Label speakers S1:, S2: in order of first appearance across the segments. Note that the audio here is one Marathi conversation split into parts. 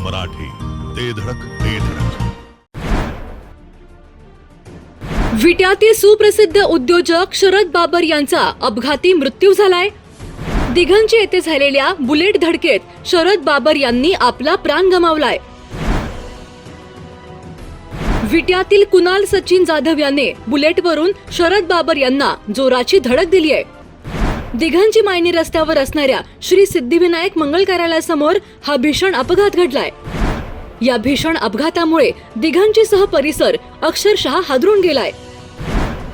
S1: मराठी, ते धडक ते धडक.
S2: विट्यातील सुप्रसिद्ध उद्योजक शरद बाबर यांचा अपघाती मृत्यू झालाय. दिघंची येथे झालेल्या बुलेट धडकेत शरद बाबर यांनी आपला प्राण गमावलाय. विट्यातील कुणाल सचिन जाधव याने बुलेटवरून शरद बाबर यांना जोराची धडक दिली आहे. दिघंची मायनी रस्त्यावर असणाऱ्या श्री सिद्धिविनायक मंगल कार्यालयासमोर हा भीषण अपघात घडलाय. या भीषण अपघातामुळे दिघंचीसह परिसर अक्षरशः हादरून गेलाय.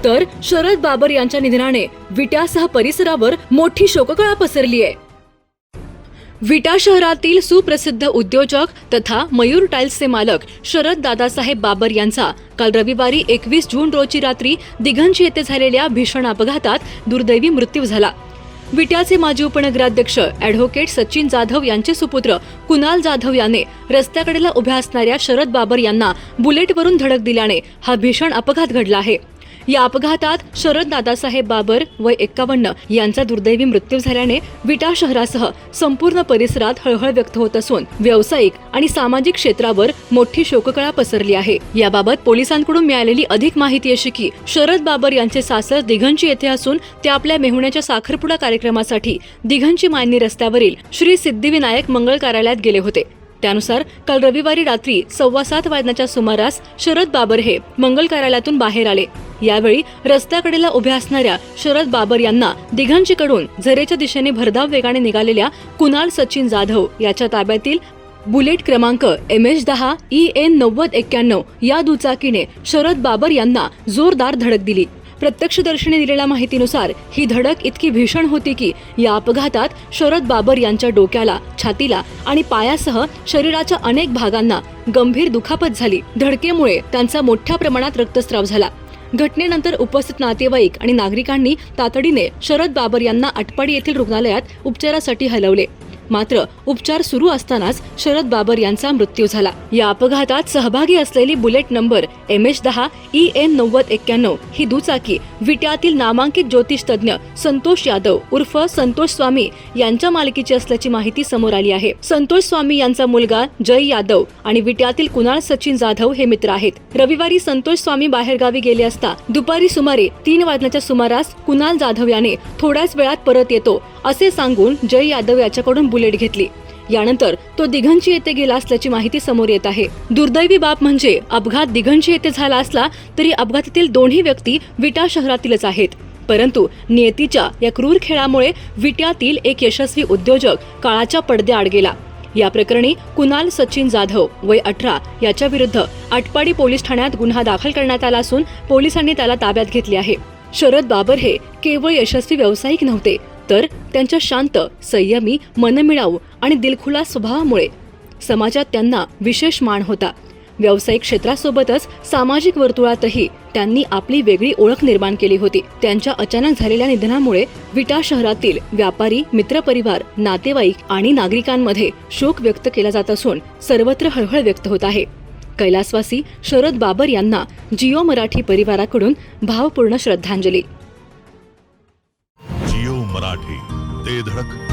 S2: तर शरद बाबर यांच्या निधनाने विट्यासह परिसरावर मोठी शोककळा पसरली आहे. विटा शहरातील सुप्रसिद्ध उद्योजक तथा मयूर टाइल्सचे मालक शरद दादासाहेब बाबर यांचा काल रविवारी 21 जून रोजी रात्री दिघंची येथे झालेल्या भीषण अपघातात दुर्दैवी मृत्यू झाला. विट्याचे माजी उपनगराध्यक्ष ॲडव्होकेट सचिन जाधव यांचे सुपुत्र कुणाल जाधव याने रस्त्याकडेला उभ्या असणाऱ्या शरद बाबर यांना बुलेटवरून धडक दिल्याने हा भीषण अपघात घडला आहे. या अपघातात शरद दादासाहेब बाबर वय 51 यांचा दुर्दैवी मृत्यू झाल्याने विटा शहरासह संपूर्ण परिसरात हळहळ व्यक्त होत असून व्यावसायिक आणि सामाजिक क्षेत्रावर मोठी शोककळा पसरली आहे. याबाबत पोलिसांकडून मिळालेली अधिक माहिती अशी की शरद बाबर यांचे सासर दिघंची येथे असून ते आपल्या मेहुण्याच्या साखरपुडा कार्यक्रमासाठी दिघंची मायनी रस्त्यावरील श्री सिद्धिविनायक मंगल कार्यालयात गेले होते. त्यानुसार काल रविवारी रात्री 7:15 वाजण्याच्या सुमारास शरद बाबर हे मंगल कार्यालयातून बाहेर आले. यावेळी रस्त्याकडेला उभ्या असणाऱ्या शरद बाबर यांना दिघंचीकडून झरेच्या दिशेने भरधाव वेगाने निघालेल्या कुणाल सचिन जाधव याच्या ताब्यातील बुलेट क्रमांक MH10 EN 9091 या दुचाकीने शरद बाबर यांना जोरदार धडक दिली. प्रत्यक्षदर्शीने दिलेल्या माहितीनुसार ही धडक इतकी भीषण होती की या अपघातात शरद बाबर यांच्या डोक्याला, छातीला आणि पायासह शरीराच्या अनेक भागांना गंभीर दुखापत झाली. धडकेमुळे त्यांचा मोठ्या प्रमाणात रक्तस्राव झाला. घटनेनंतर उपस्थित नातेवाईक आणि नागरिकांनी तातडीने शरद बाबर यांना आटपाडी येथील रुग्णालयात उपचारासाठी हलवले. मात्र उपचार सुरू असतानाच शरद बाबर यांचा मृत्यू झाला. या अपघातात सहभागी असलेली बुलेट नंबर MH10 EN 9091 ही दुचाकी विट्यातील नामांकित ज्योतिष तज्ञ संतोष यादव उर्फ संतोष स्वामी यांच्या मालकीची असल्याची माहिती समोर आली आहे. संतोष स्वामी यांचा मुलगा जय यादव आणि विट्यातील कुणाल सचिन जाधव हे मित्र आहेत. रविवारी संतोष स्वामी बाहेरगावी गेले असता दुपारी सुमारे 3 वाजण्याच्या सुमारास कुणाल जाधव याने थोड्याच वेळात परत येतो असे सांगून जय यादव याच्याकडून बुलेट घेतली. यानंतर तो दिघंची येथे गेला असल्याची माहिती समोर येत आहे. दुर्दैवी बाब म्हणजे अपघात दिघंची येथे झाला असला तरी अपघातातील दोन्ही व्यक्ती विटा शहरातीलच आहेत. परंतु नियतीच्या या क्रूर खेळामुळे विट्यातील एक यशस्वी उद्योजक काळाच्या पडद्याआड गेला. या प्रकरणी कुणाल सचिन जाधव वय 18 याच्या विरुद्ध आटपाडी पोलीस ठाण्यात गुन्हा दाखल करण्यात आला असून पोलिसांनी त्याला ताब्यात घेतले आहे. शरद बाबर हे केवळ यशस्वी व्यावसायिक नव्हते तर त्यांच्या शांत, संयमी, मनमिळाऊ आणि दिलखुलास स्वभावामुळे समाजात त्यांना विशेष मान होता. व्यावसायिक क्षेत्रासोबतच सामाजिक वर्तुळातही त्यांनी आपली वेगळी ओळख निर्माण केली होती. त्यांच्या अचानक झालेल्या निधनामुळे विटा शहरातील व्यापारी, मित्रपरिवार, नातेवाईक आणि नागरिकांमध्ये शोक व्यक्त केला जात असून सर्वत्र हळहळ व्यक्त होत आहे. कैलासवासी शरद बाबर यांना जिओ मराठी परिवाराकडून भावपूर्ण श्रद्धांजली.
S1: जिओ मराठी, ते धडक